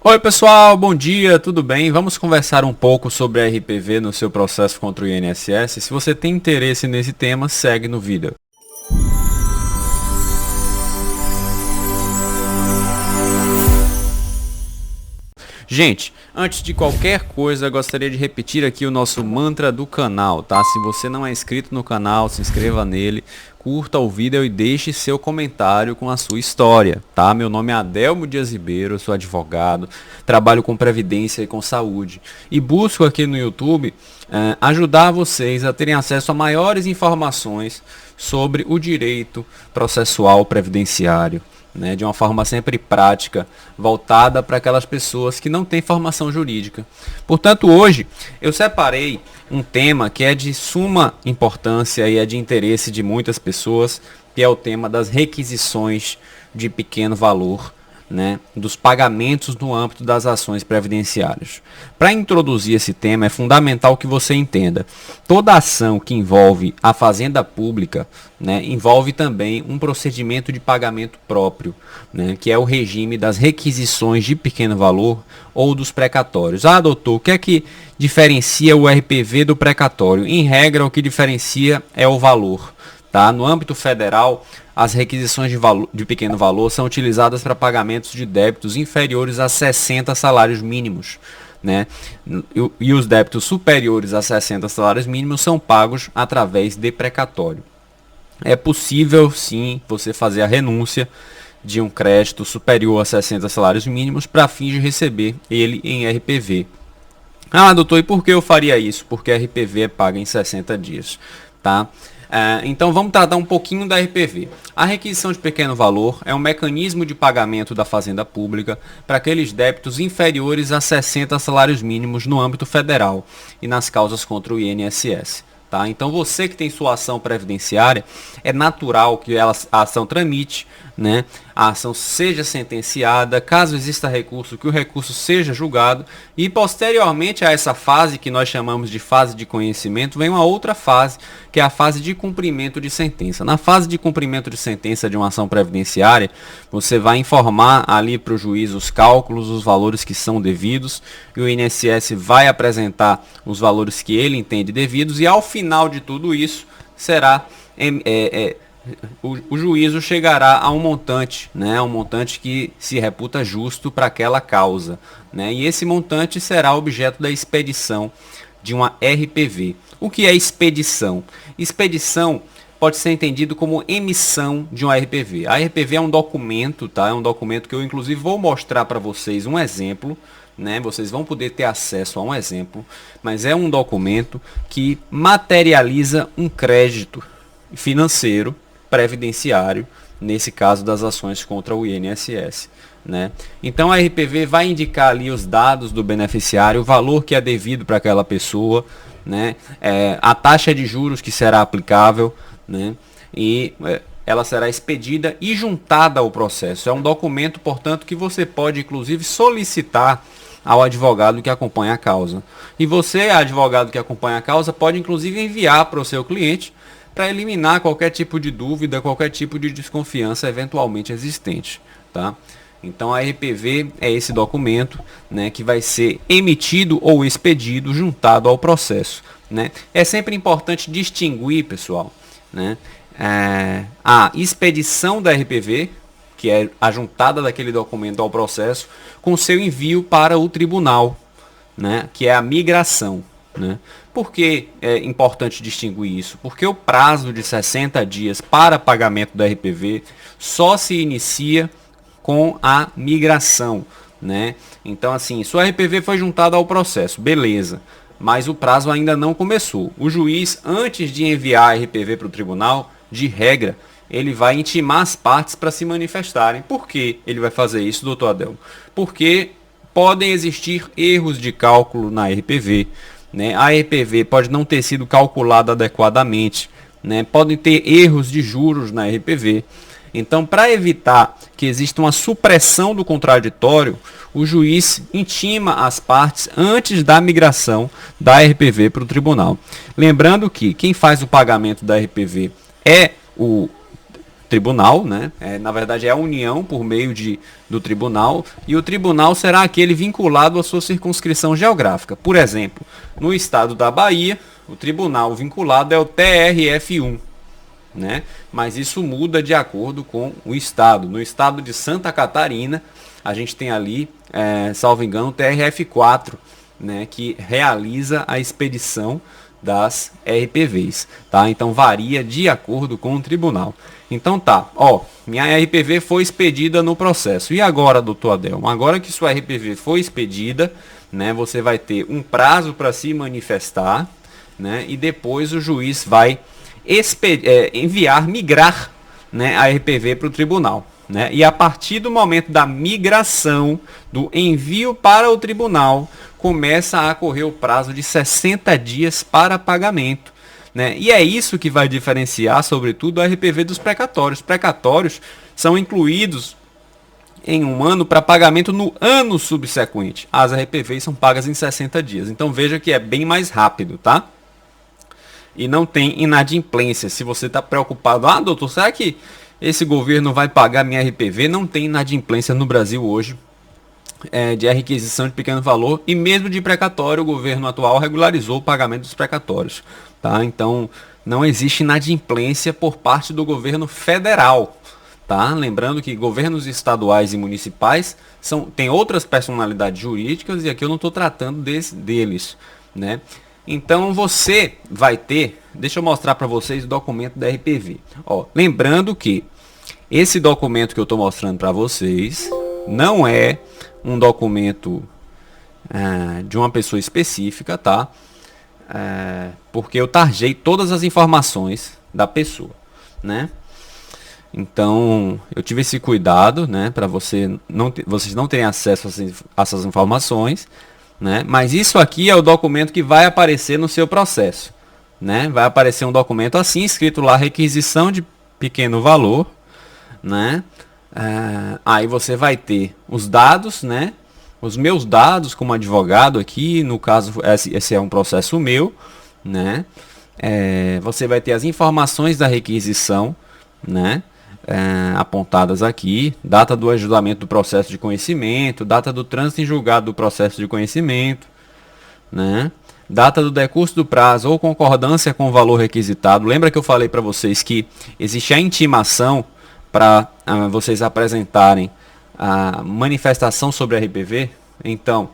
Oi pessoal, bom dia, tudo bem? Vamos conversar um pouco sobre a RPV no seu processo contra o INSS. Se você tem interesse nesse tema, segue no vídeo. Gente, antes de qualquer coisa, gostaria de repetir aqui o nosso mantra do canal, tá? Se você não é inscrito no canal, se inscreva nele, curta o vídeo e deixe seu comentário com a sua história, tá? Meu nome é Adelmo Dias Ribeiro, eu sou advogado, trabalho com previdência e com saúde e busco aqui no YouTube ajudar vocês a terem acesso a maiores informações sobre o direito processual previdenciário, né, de uma forma sempre prática, voltada para aquelas pessoas que não têm formação jurídica. Portanto, hoje eu separei um tema que é de suma importância e é de interesse de muitas pessoas, que é o tema das requisições de pequeno valor, né, dos pagamentos no âmbito das ações previdenciárias. Para introduzir esse tema, é fundamental que você entenda: toda ação que envolve a fazenda pública, né, envolve também um procedimento de pagamento próprio, né, que é o regime das requisições de pequeno valor ou dos precatórios. Ah, doutor, o que é que diferencia o RPV do precatório? Em regra, o que diferencia é o valor. Tá? No âmbito federal, as requisições de pequeno valor são utilizadas para pagamentos de débitos inferiores a 60 salários mínimos, né? E os débitos superiores a 60 salários mínimos são pagos através de precatório. É possível, sim, você fazer a renúncia de um crédito superior a 60 salários mínimos para fins de receber ele em RPV. Ah, doutor, e por que eu faria isso? Porque a RPV é paga em 60 dias, tá? Então vamos tratar um pouquinho da RPV. A requisição de pequeno valor é um mecanismo de pagamento da fazenda pública para aqueles débitos inferiores a 60 salários mínimos no âmbito federal e nas causas contra o INSS. Tá? Então você que tem sua ação previdenciária, é natural que a ação tramite, né? A ação seja sentenciada, caso exista recurso, que o recurso seja julgado, e posteriormente a essa fase, que nós chamamos de fase de conhecimento, vem uma outra fase, que é a fase de cumprimento de sentença. Na fase de cumprimento de sentença de uma ação previdenciária, você vai informar ali para o juiz os cálculos, os valores que são devidos, e o INSS vai apresentar os valores que ele entende devidos, e ao final de tudo isso, será o juízo chegará a um montante, né, um montante que se reputa justo para aquela causa, né, e esse montante será objeto da expedição de uma RPV. O que é expedição? Expedição pode ser entendido como emissão de uma RPV. A RPV é um documento, tá? É um documento que eu inclusive vou mostrar para vocês um exemplo, né? Vocês vão poder ter acesso a um exemplo, mas é um documento que materializa um crédito financeiro previdenciário, nesse caso das ações contra o INSS, né? Então a RPV vai indicar ali os dados do beneficiário, o valor que é devido para aquela pessoa, né? A taxa de juros que será aplicável, né? E ela será expedida e juntada ao processo. É um documento, portanto, que você pode inclusive solicitar ao advogado que acompanha a causa. E você, advogado que acompanha a causa, pode inclusive enviar para o seu cliente para eliminar qualquer tipo de dúvida, qualquer tipo de desconfiança eventualmente existente, tá? Então a RPV é esse documento, né, que vai ser emitido ou expedido juntado ao processo, né? É sempre importante distinguir, pessoal, né, a expedição da RPV, que é a juntada daquele documento ao processo, com seu envio para o tribunal, né, que é a migração, né? Por que é importante distinguir isso? Porque o prazo de 60 dias para pagamento da RPV só se inicia com a migração, né? Então, assim, sua RPV foi juntada ao processo, beleza, mas o prazo ainda não começou. O juiz, antes de enviar a RPV para o tribunal, de regra, ele vai intimar as partes para se manifestarem. Por que ele vai fazer isso, doutor Adelmo? Porque podem existir erros de cálculo na RPV, né? A RPV pode não ter sido calculada adequadamente, né? Podem ter erros de juros na RPV. Então, para evitar que exista uma supressão do contraditório, o juiz intima as partes antes da migração da RPV para o tribunal. Lembrando que quem faz o pagamento da RPV é o tribunal, né? Na verdade é a união por meio do tribunal, e o tribunal será aquele vinculado à sua circunscrição geográfica. Por exemplo, no estado da Bahia, o tribunal vinculado é o TRF1, né? Mas isso muda de acordo com o estado. No estado de Santa Catarina, a gente tem ali, salvo engano, o TRF4, né? Que realiza a expedição das RPVs, tá? Então varia de acordo com o tribunal. Então tá, ó, minha RPV foi expedida no processo. E agora, doutor Adelmo? Agora que sua RPV foi expedida, né, você vai ter um prazo para se manifestar, né, e depois o juiz vai migrar, né, a RPV para o tribunal. Né? E a partir do momento da migração, do envio para o tribunal, começa a correr o prazo de 60 dias para pagamento. Né? E é isso que vai diferenciar, sobretudo, a RPV dos precatórios. Os precatórios são incluídos em um ano para pagamento no ano subsequente. As RPVs são pagas em 60 dias. Então veja que é bem mais rápido, tá? E não tem inadimplência. Se você está preocupado, doutor, será que esse governo vai pagar minha RPV? Não tem inadimplência no Brasil hoje de requisição de pequeno valor, e mesmo de precatório, o governo atual regularizou o pagamento dos precatórios. Tá? Então, não existe inadimplência por parte do governo federal. Tá? Lembrando que governos estaduais e municipais têm outras personalidades jurídicas, e aqui eu não estou tratando deles. Né? Então você vai ter, deixa eu mostrar para vocês o documento da RPV. Ó, lembrando que esse documento que eu estou mostrando para vocês não é um documento de uma pessoa específica, tá? Porque eu tarjei todas as informações da pessoa, né? Então eu tive esse cuidado, né, para vocês não terem acesso a essas informações. Né? Mas isso aqui é o documento que vai aparecer no seu processo. Né? Vai aparecer um documento assim, escrito lá, requisição de pequeno valor. Né? Aí você vai ter os dados, né? Os meus dados como advogado aqui, no caso esse é um processo meu. Né? Você vai ter as informações da requisição, né? Apontadas aqui, data do ajuizamento do processo de conhecimento, data do trânsito em julgado do processo de conhecimento, né? Data do decurso do prazo ou concordância com o valor requisitado. Lembra que eu falei para vocês que existe a intimação para vocês apresentarem a manifestação sobre a RPV? Então,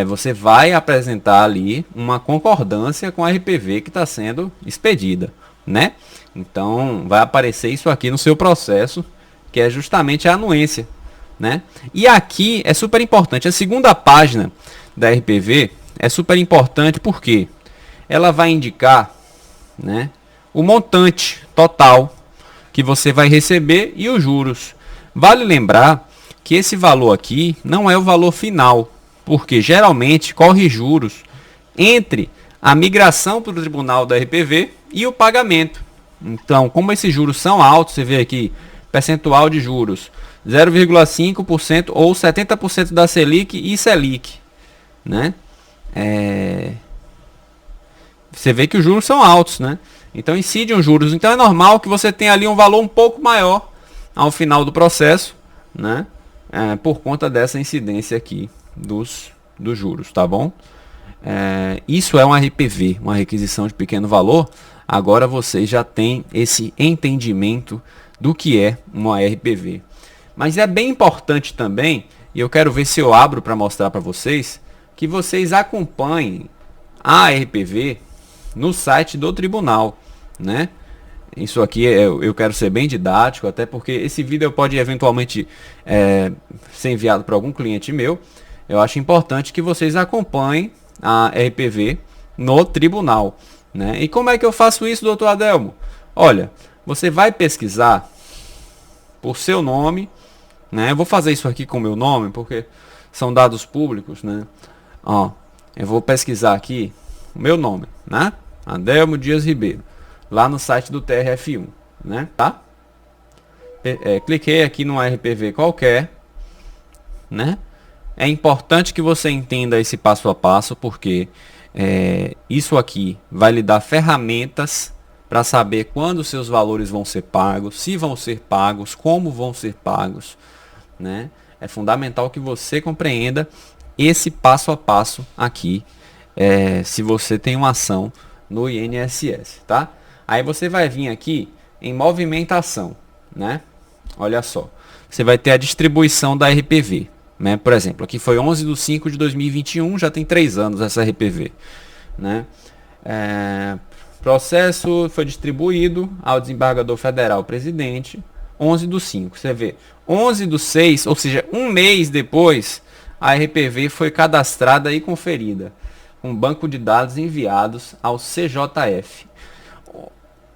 você vai apresentar ali uma concordância com a RPV que está sendo expedida, né? Então vai aparecer isso aqui no seu processo, que é justamente a anuência, né? E aqui é super importante, a segunda página da RPV é super importante porque ela vai indicar, né, o montante total que você vai receber e os juros. Vale lembrar que esse valor aqui não é o valor final, porque geralmente corre juros entre a migração para o tribunal da RPV e o pagamento. Então, como esses juros são altos, você vê aqui, percentual de juros 0,5% ou 70% da Selic e Selic, né? Você vê que os juros são altos, né? Então incide os juros. Então é normal que você tenha ali um valor um pouco maior ao final do processo, né? Por conta dessa incidência aqui dos juros, tá bom? Isso é um RPV, uma requisição de pequeno valor. Agora vocês já têm esse entendimento do que é uma RPV. Mas é bem importante também, e eu quero ver se eu abro para mostrar para vocês, que vocês acompanhem a RPV no site do tribunal, né? Isso aqui eu quero ser bem didático, até porque esse vídeo pode eventualmente ser enviado para algum cliente meu. Eu acho importante que vocês acompanhem a RPV no tribunal. Né? E como é que eu faço isso, doutor Adelmo? Olha, você vai pesquisar por seu nome, né? Eu vou fazer isso aqui com o meu nome, porque são dados públicos, né? Ó, eu vou pesquisar aqui o meu nome, né? Adelmo Dias Ribeiro, lá no site do TRF1, né? Tá? Cliquei aqui no RPV qualquer, né? É importante que você entenda esse passo a passo, porque isso aqui vai lhe dar ferramentas para saber quando seus valores vão ser pagos, se vão ser pagos, como vão ser pagos, né? É fundamental que você compreenda esse passo a passo aqui, se você tem uma ação no INSS, tá? Aí você vai vir aqui em movimentação, né? Olha só, você vai ter a distribuição da RPV, né? Por exemplo, aqui foi 11/5 de 2021, já tem 3 anos essa RPV, né? Processo foi distribuído ao desembargador federal presidente 11/5. Você vê, 11/6, ou seja, um mês depois, a RPV foi cadastrada e conferida, com banco de dados enviados ao CJF.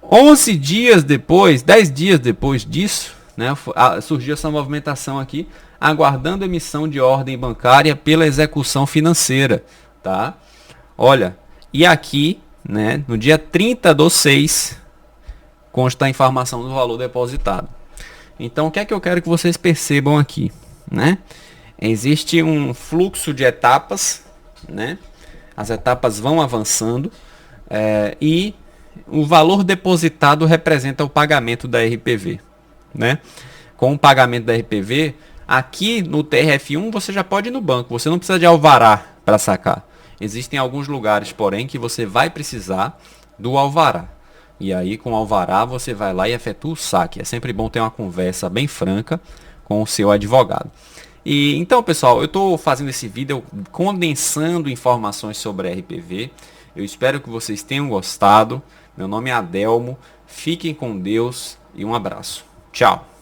11 dias depois, 10 dias depois disso, né, surgiu essa movimentação aqui, aguardando emissão de ordem bancária pela execução financeira, tá? Olha, e aqui, né, no dia 30/6, consta a informação do valor depositado. Então, o que é que eu quero que vocês percebam aqui, né? Existe um fluxo de etapas, né? As etapas vão avançando e o valor depositado representa o pagamento da RPV, né? Com o pagamento da RPV, aqui no TRF1 você já pode ir no banco, você não precisa de alvará para sacar. Existem alguns lugares, porém, que você vai precisar do alvará. E aí, com o alvará, você vai lá e efetua o saque. É sempre bom ter uma conversa bem franca com o seu advogado. E então, pessoal, eu estou fazendo esse vídeo condensando informações sobre a RPV. Eu espero que vocês tenham gostado. Meu nome é Adelmo. Fiquem com Deus e um abraço. Tchau.